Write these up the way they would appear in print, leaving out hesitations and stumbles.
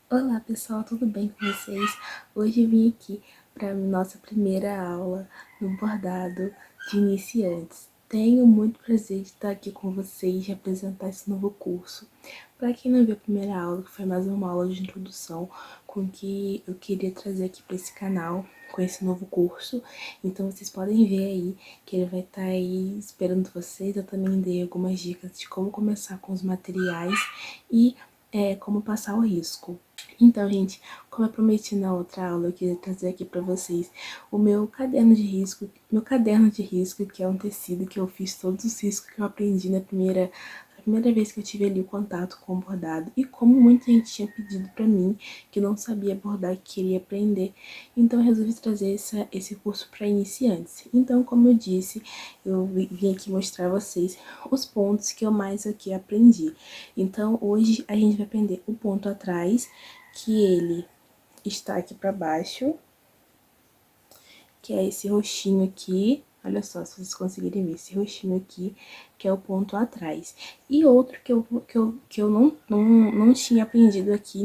Olá pessoal, tudo bem com vocês? Hoje eu vim aqui para nossa primeira aula no bordado de iniciantes. Tenho muito prazer de estar aqui com vocês e apresentar esse novo curso. Para quem não viu a primeira aula, que foi mais uma aula de introdução com que eu queria trazer aqui para esse canal, com esse novo curso. Então vocês podem ver aí que ele vai estar aí esperando vocês. Eu também dei algumas dicas de como começar com os materiais e como passar o risco. Então, gente, como eu prometi na outra aula, eu queria trazer aqui para vocês o meu caderno de risco, que é um tecido que eu fiz todos os riscos que eu aprendi na primeira vez que eu tive ali o contato com o bordado, e como muita gente tinha pedido para mim, que não sabia bordar, que queria aprender, então eu resolvi trazer esse curso para iniciantes. Então, como eu disse, eu vim aqui mostrar a vocês os pontos que eu mais aqui aprendi. Então, hoje a gente vai aprender o ponto atrás, que ele está aqui para baixo, que é esse roxinho aqui. Olha só, se vocês conseguirem ver, esse roxinho aqui, que é o ponto atrás. E outro que eu não tinha aprendido aqui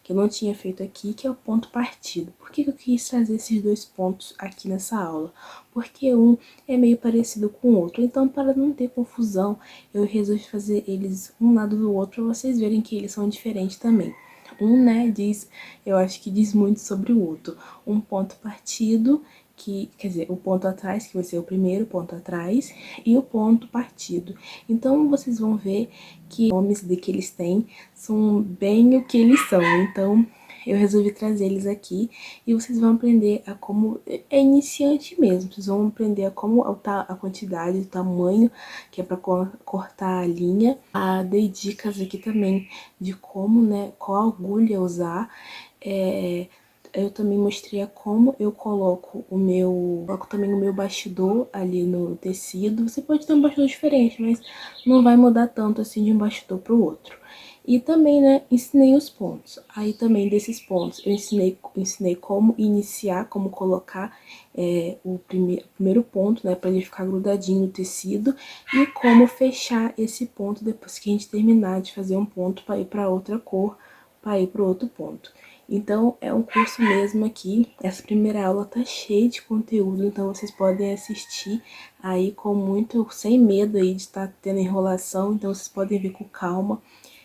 que eu não tinha feito aqui, que é o ponto partido. Por que eu quis trazer esses dois pontos aqui nessa aula? Porque um é meio parecido com o outro. Então, para não ter confusão, eu resolvi fazer eles um lado do outro, para vocês verem que eles são diferentes também. Um, né, eu acho que diz muito sobre o outro. Um ponto partido, quer dizer, o ponto atrás, que vai ser o primeiro ponto atrás, e o ponto partido. Então, vocês vão ver que os nomes que eles têm são bem o que eles são. Então, eu resolvi trazer eles aqui e vocês vão aprender a como é iniciante mesmo. Vocês vão aprender a como a quantidade, o tamanho que é para cortar a linha. Dei dicas aqui também de como, né, qual agulha usar. Eu também mostrei como eu coloco também o meu bastidor ali no tecido. Você pode ter um bastidor diferente, mas não vai mudar tanto assim de um bastidor para o outro. E também, né, ensinei os pontos. Aí também desses pontos eu ensinei como iniciar, como colocar o primeiro ponto, né, para ele ficar grudadinho no tecido, e como fechar esse ponto depois que a gente terminar de fazer um ponto para ir para outra cor, para ir para o outro ponto. Então, é um curso mesmo aqui. Essa primeira aula tá cheia de conteúdo, então vocês podem assistir aí sem medo aí de estar tendo enrolação. Então, vocês podem vir com calma,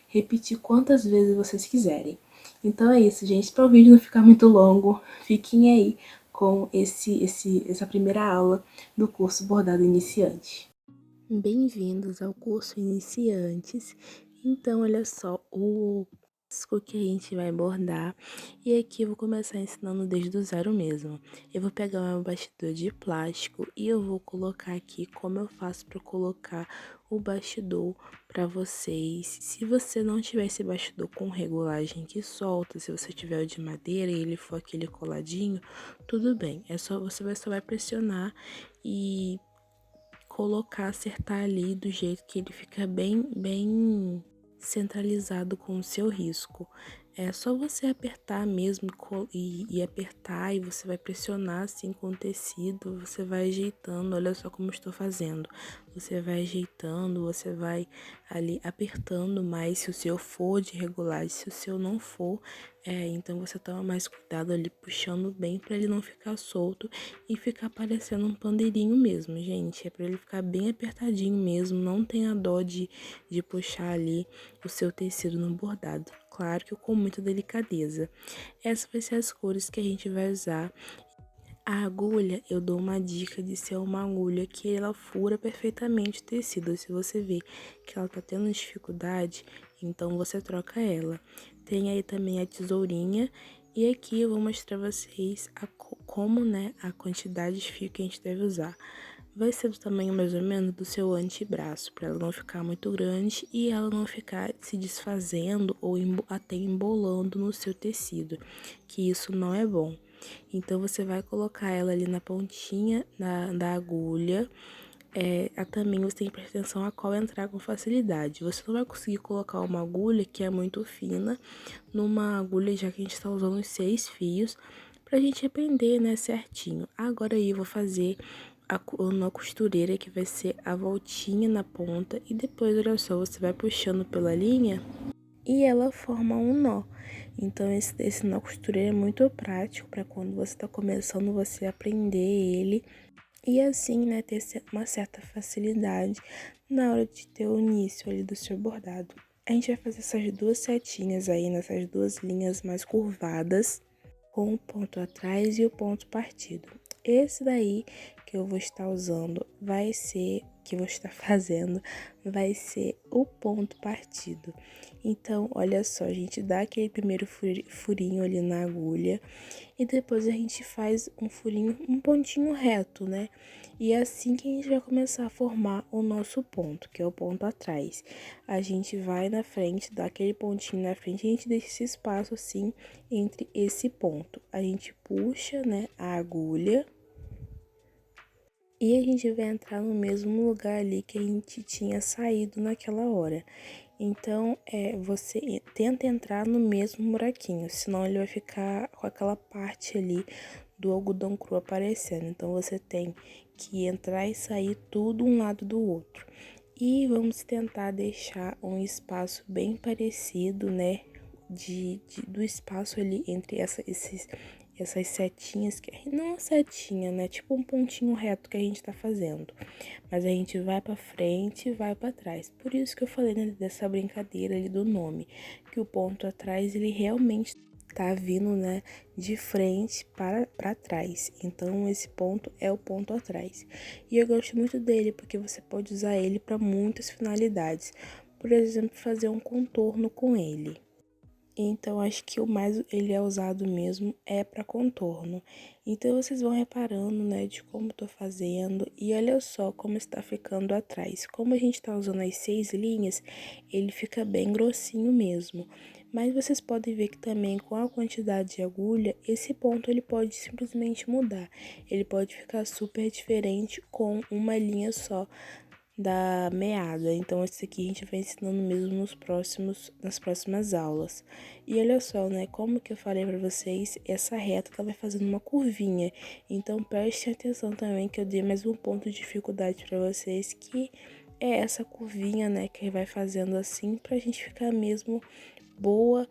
repetir quantas vezes vocês quiserem. Então é isso, gente. Para o vídeo não ficar muito longo, fiquem aí com essa primeira aula do curso Bordado Iniciante. Bem-vindos ao curso Iniciantes. Então, olha só, o risco que a gente vai bordar. E aqui eu vou começar ensinando desde o zero mesmo. Eu vou pegar o meu bastidor de plástico e eu vou colocar aqui como eu faço para colocar o bastidor para vocês. Se você não tiver esse bastidor com regulagem que solta, se você tiver o de madeira e ele for aquele coladinho, tudo bem. Só vai pressionar e colocar, acertar ali do jeito que ele fica bem centralizado com o seu risco. É só você apertar mesmo e apertar, e você vai pressionar assim com o tecido, você vai ajeitando. Olha só como estou fazendo. Você vai ajeitando, você vai ali apertando mais se o seu for de regulagem, se o seu não for, então você toma mais cuidado ali puxando bem para ele não ficar solto e ficar parecendo um pandeirinho mesmo, gente. É para ele ficar bem apertadinho mesmo, não tenha dó de puxar ali o seu tecido no bordado. Claro que com muita delicadeza. Essas vai ser as cores que a gente vai usar. A agulha, eu dou uma dica de ser uma agulha que ela fura perfeitamente o tecido. Se você vê que ela tá tendo dificuldade, então você troca ela. Tem aí também a tesourinha, e aqui eu vou mostrar pra vocês como, né, a quantidade de fio que a gente deve usar. Vai ser do tamanho mais ou menos do seu antebraço, para ela não ficar muito grande e ela não ficar se desfazendo ou até embolando no seu tecido, que isso não é bom. Então, você vai colocar ela ali na pontinha da agulha. Também você tem que prestar atenção a qual entrar com facilidade. Você não vai conseguir colocar uma agulha que é muito fina numa agulha, já que a gente está usando os 6 fios, pra gente aprender, né, certinho. Agora aí eu vou fazer uma costureira, que vai ser a voltinha na ponta, e depois, olha só, você vai puxando pela linha e ela forma um nó. Então esse nó costureiro é muito prático para quando você está começando você aprender ele e assim, né, ter uma certa facilidade na hora de ter o início ali do seu bordado. A gente vai fazer essas duas setinhas aí, nessas duas linhas mais curvadas, com o ponto atrás e o ponto partido. Esse daí que eu vou estar usando vai ser, que eu vou estar fazendo, vai ser o ponto partido. Então, olha só, a gente dá aquele primeiro furinho ali na agulha e depois a gente faz um furinho, um pontinho reto, né? E é assim que a gente vai começar a formar o nosso ponto, que é o ponto atrás. A gente vai na frente, dá aquele pontinho na frente, a gente deixa esse espaço assim entre esse ponto. A gente puxa, né, a agulha e a gente vai entrar no mesmo lugar ali que a gente tinha saído naquela hora. Então, você tenta entrar no mesmo buraquinho, senão ele vai ficar com aquela parte ali do algodão cru aparecendo. Então, você tem que entrar e sair tudo um lado do outro. E vamos tentar deixar um espaço bem parecido, né, do espaço ali entre essas setinhas, que não é setinha, né? Tipo um pontinho reto que a gente tá fazendo. Mas a gente vai pra frente e vai pra trás. Por isso que eu falei, né, dessa brincadeira ali do nome. Que o ponto atrás, ele realmente tá vindo, né, de frente para trás. Então, esse ponto é o ponto atrás. E eu gosto muito dele, porque você pode usar ele para muitas finalidades. Por exemplo, fazer um contorno com ele. Então, acho que o mais ele é usado mesmo é para contorno. Então, vocês vão reparando, né, de como eu tô fazendo. E olha só como está ficando atrás. Como a gente tá usando as 6 linhas, ele fica bem grossinho mesmo. Mas vocês podem ver que também com a quantidade de agulha, esse ponto ele pode simplesmente mudar. Ele pode ficar super diferente com uma linha só da meada. Então, esse aqui a gente vai ensinando mesmo nas próximas aulas. E olha só, né, como que eu falei pra vocês, essa reta ela vai fazendo uma curvinha. Então, prestem atenção também que eu dei mais um ponto de dificuldade pra vocês, que é essa curvinha, né, que vai fazendo assim pra gente ficar mesmo boa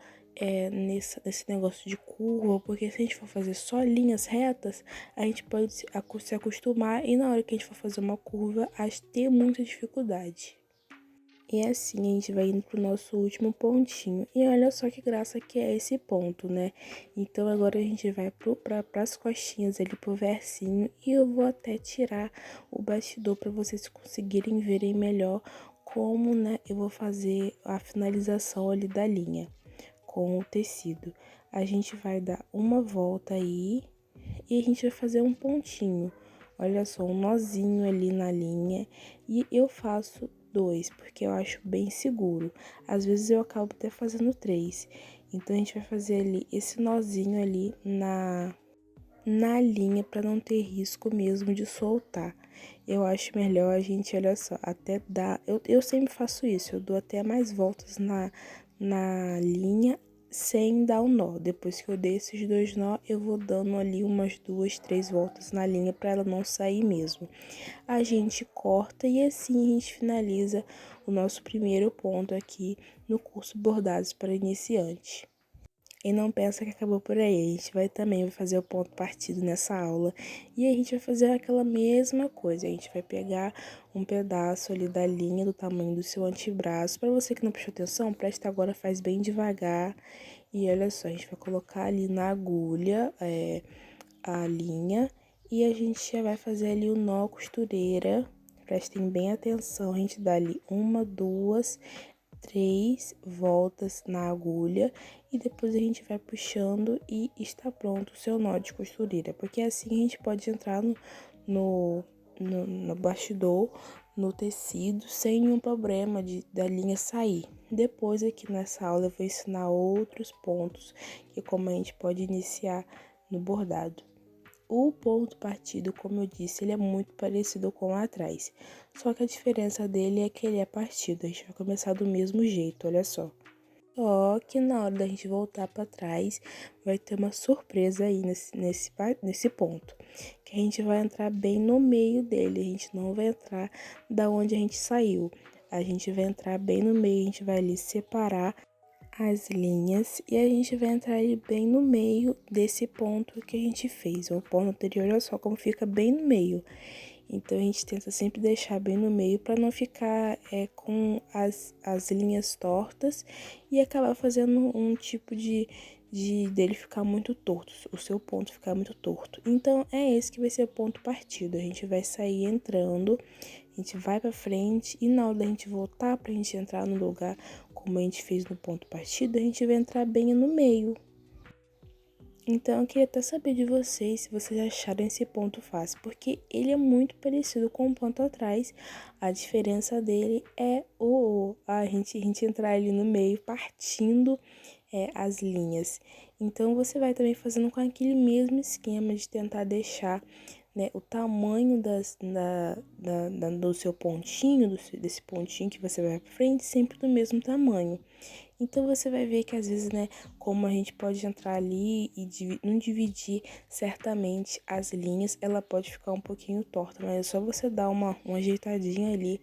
nesse negócio de curva, porque se a gente for fazer só linhas retas, a gente pode se acostumar e na hora que a gente for fazer uma curva, a ter muita dificuldade. E assim a gente vai indo pro nosso último pontinho. E olha só que graça que é esse ponto, né? Então agora a gente vai pras costinhas ali, pro versinho. E eu vou até tirar o bastidor para vocês conseguirem verem melhor como, né, eu vou fazer a finalização ali da linha com o tecido. A gente vai dar uma volta aí e a gente vai fazer um pontinho. Olha só, um nozinho ali na linha. E eu faço 2, porque eu acho bem seguro. Às vezes eu acabo até fazendo 3. Então, a gente vai fazer ali esse nozinho ali na linha para não ter risco mesmo de soltar. Eu acho melhor a gente, olha só, até dar... Eu sempre faço isso, eu dou até mais voltas na linha sem dar o nó. Depois que eu dei esses 2 nó, eu vou dando ali umas 2, 3 voltas na linha para ela não sair mesmo. A gente corta e assim a gente finaliza o nosso primeiro ponto aqui no curso Bordados para Iniciante. E não pensa que acabou por aí, a gente vai fazer o ponto partido nessa aula e a gente vai fazer aquela mesma coisa, a gente vai pegar um pedaço ali da linha do tamanho do seu antebraço. Para você que não prestou atenção, presta agora, faz bem devagar e olha só, a gente vai colocar ali na agulha a linha e a gente já vai fazer ali o nó costureira. Prestem bem atenção, a gente dá ali 1, 2, 3 voltas na agulha e depois a gente vai puxando e está pronto o seu nó de costureira, porque assim a gente pode entrar no bastidor, no tecido, sem nenhum problema da linha sair. Depois aqui nessa aula eu vou ensinar outros pontos que como a gente pode iniciar no bordado. O ponto partido, como eu disse, ele é muito parecido com o atrás. Só que a diferença dele é que ele é partido. A gente vai começar do mesmo jeito, olha só. Só que na hora da gente voltar para trás, vai ter uma surpresa aí nesse ponto. Que a gente vai entrar bem no meio dele. A gente não vai entrar da onde a gente saiu. A gente vai entrar bem no meio, a gente vai ali separar as linhas e a gente vai entrar ali bem no meio desse ponto que a gente fez. O ponto anterior, olha só como fica bem no meio. Então, a gente tenta sempre deixar bem no meio para não ficar com as linhas tortas e acabar fazendo um tipo dele ficar muito torto, o seu ponto ficar muito torto. Então, é esse que vai ser o ponto partido. A gente vai sair entrando, a gente vai pra frente e na hora da gente voltar pra gente entrar no lugar, como a gente fez no ponto partido, a gente vai entrar bem no meio. Então, eu queria até saber de vocês se vocês acharam esse ponto fácil, porque ele é muito parecido com o ponto atrás. A diferença dele é a gente entrar ali no meio, partindo as linhas. Então, você vai também fazendo com aquele mesmo esquema de tentar deixar, né, o tamanho do seu pontinho, desse pontinho que você vai pra frente, sempre do mesmo tamanho. Então, você vai ver que às vezes, né, como a gente pode entrar ali e não dividir certamente as linhas, ela pode ficar um pouquinho torta, mas é só você dar uma ajeitadinha ali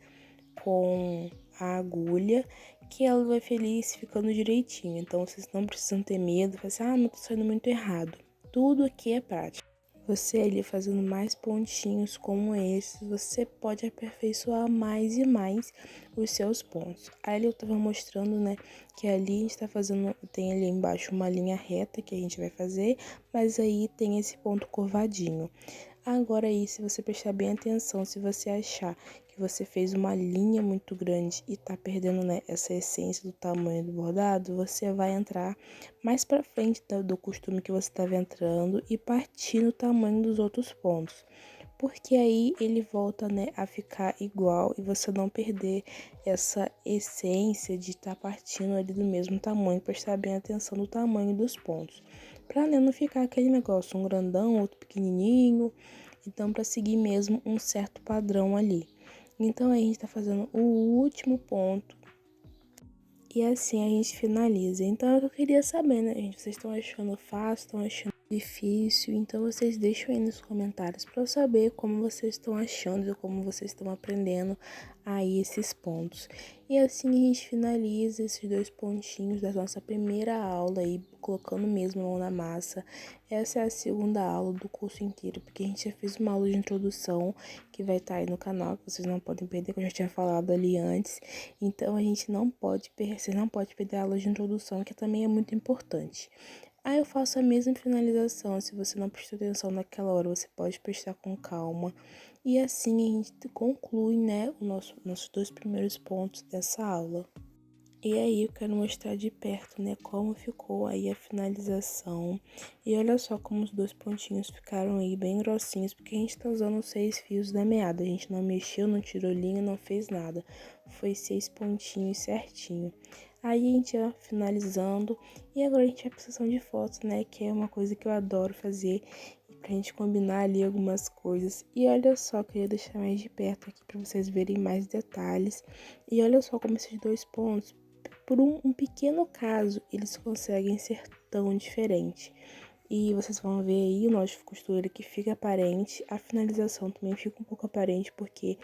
com a agulha, que ela vai feliz ficando direitinho. Então, vocês não precisam ter medo, falar assim, não tô saindo muito errado. Tudo aqui é prática. Você ali fazendo mais pontinhos como esses, você pode aperfeiçoar mais e mais os seus pontos. Aí eu tava mostrando, né, que ali a gente tá fazendo, tem ali embaixo uma linha reta que a gente vai fazer, mas aí tem esse ponto curvadinho. Agora aí, se você prestar bem atenção, se você achar que você fez uma linha muito grande e tá perdendo, né, essa essência do tamanho do bordado, você vai entrar mais pra frente do costume que você estava entrando e partir no tamanho dos outros pontos. Porque aí ele volta, né, a ficar igual e você não perder essa essência de estar partindo ali do mesmo tamanho, prestar bem atenção no tamanho dos pontos. Pra, né, não ficar aquele negócio, um grandão, outro pequenininho. Então, para seguir mesmo um certo padrão ali. Então, aí a gente tá fazendo o último ponto. E assim a gente finaliza. Então, é o que eu queria saber, né, gente? Vocês estão achando fácil? Estão achando difícil? Então, vocês deixam aí nos comentários para eu saber como vocês estão achando e como vocês estão aprendendo aí esses pontos. E assim a gente finaliza esses 2 pontinhos da nossa primeira aula aí, colocando mesmo a mão na massa. Essa é a segunda aula do curso inteiro, porque a gente já fez uma aula de introdução que vai estar aí no canal, que vocês não podem perder, que eu já tinha falado ali antes. Então, a gente não pode perder, vocês não podem perder a aula de introdução, que também é muito importante. Aí eu faço a mesma finalização, se você não prestou atenção naquela hora, você pode prestar com calma. E assim a gente conclui, né, nossos 2 primeiros pontos dessa aula. E aí eu quero mostrar de perto, né, como ficou aí a finalização. E olha só como os 2 pontinhos ficaram aí bem grossinhos, porque a gente tá usando 6 fios da meada. A gente não mexeu, não tirou linha, não fez nada. Foi 6 pontinhos certinho. Aí a gente ia finalizando e agora a gente vai pra sessão de fotos, né, que é uma coisa que eu adoro fazer. Pra gente combinar ali algumas coisas. E olha só, queria deixar mais de perto aqui pra vocês verem mais detalhes. E olha só como esses 2 pontos, por um pequeno caso, eles conseguem ser tão diferentes. E vocês vão ver aí o nó de costura que fica aparente, a finalização também fica um pouco aparente, porque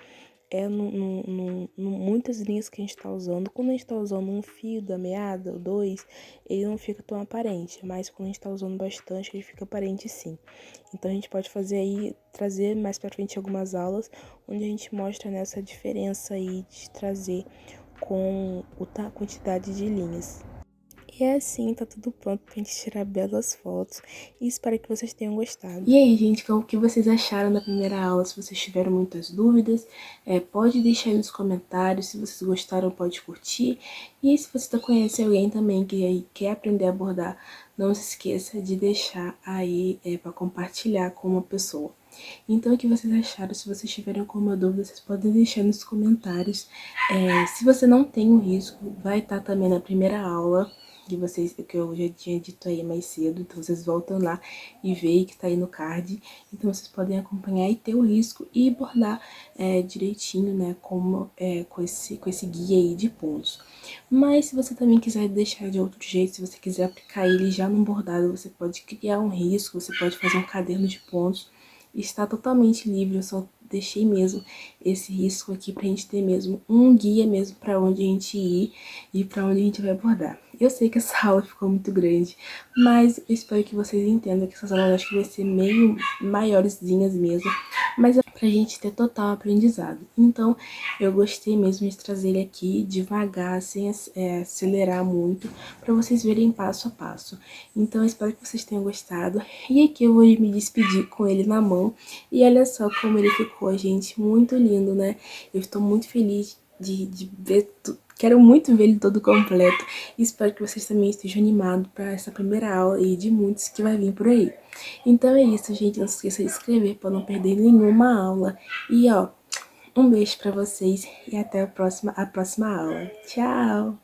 muitas linhas que a gente tá usando. Quando a gente tá usando um fio da meada, ou 2, ele não fica tão aparente, mas quando a gente tá usando bastante, ele fica aparente sim. Então, a gente pode fazer aí, trazer mais pra frente algumas aulas, onde a gente mostra nessa diferença aí de trazer com a quantidade de linhas. E é assim, tá tudo pronto pra gente tirar belas fotos. E espero que vocês tenham gostado. E aí, gente, o que vocês acharam da primeira aula? Se vocês tiveram muitas dúvidas, pode deixar aí nos comentários. Se vocês gostaram, pode curtir. E se você conhece alguém também que quer aprender a bordar, não se esqueça de deixar aí para compartilhar com uma pessoa. Então, o que vocês acharam? Se vocês tiverem alguma dúvida, vocês podem deixar nos comentários. Se você não tem o risco, vai estar também na primeira aula que eu já tinha dito aí mais cedo. Então, vocês voltam lá e veem que tá aí no card. Então, vocês podem acompanhar e ter o risco e bordar direitinho, né? Com esse guia aí de pontos. Mas se você também quiser deixar de outro jeito, se você quiser aplicar ele já no bordado, você pode criar um risco, você pode fazer um caderno de pontos. Está totalmente livre, eu só deixei mesmo esse risco aqui pra gente ter mesmo um guia mesmo pra onde a gente ir e pra onde a gente vai bordar. Eu sei que essa aula ficou muito grande, mas eu espero que vocês entendam que essas aulas acho que vai ser meio maiorzinhas mesmo, mas é pra gente ter total aprendizado. Então, eu gostei mesmo de trazer ele aqui devagar, sem acelerar muito, pra vocês verem passo a passo. Então, eu espero que vocês tenham gostado. E aqui eu vou me despedir com ele na mão. E olha só como ele ficou, gente. Muito lindo, né? Eu estou muito feliz de ver tudo. Quero muito ver ele todo completo. Espero que vocês também estejam animados para essa primeira aula e de muitos que vai vir por aí. Então é isso, gente. Não se esqueça de se inscrever para não perder nenhuma aula. E ó, um beijo para vocês e até a próxima aula. Tchau!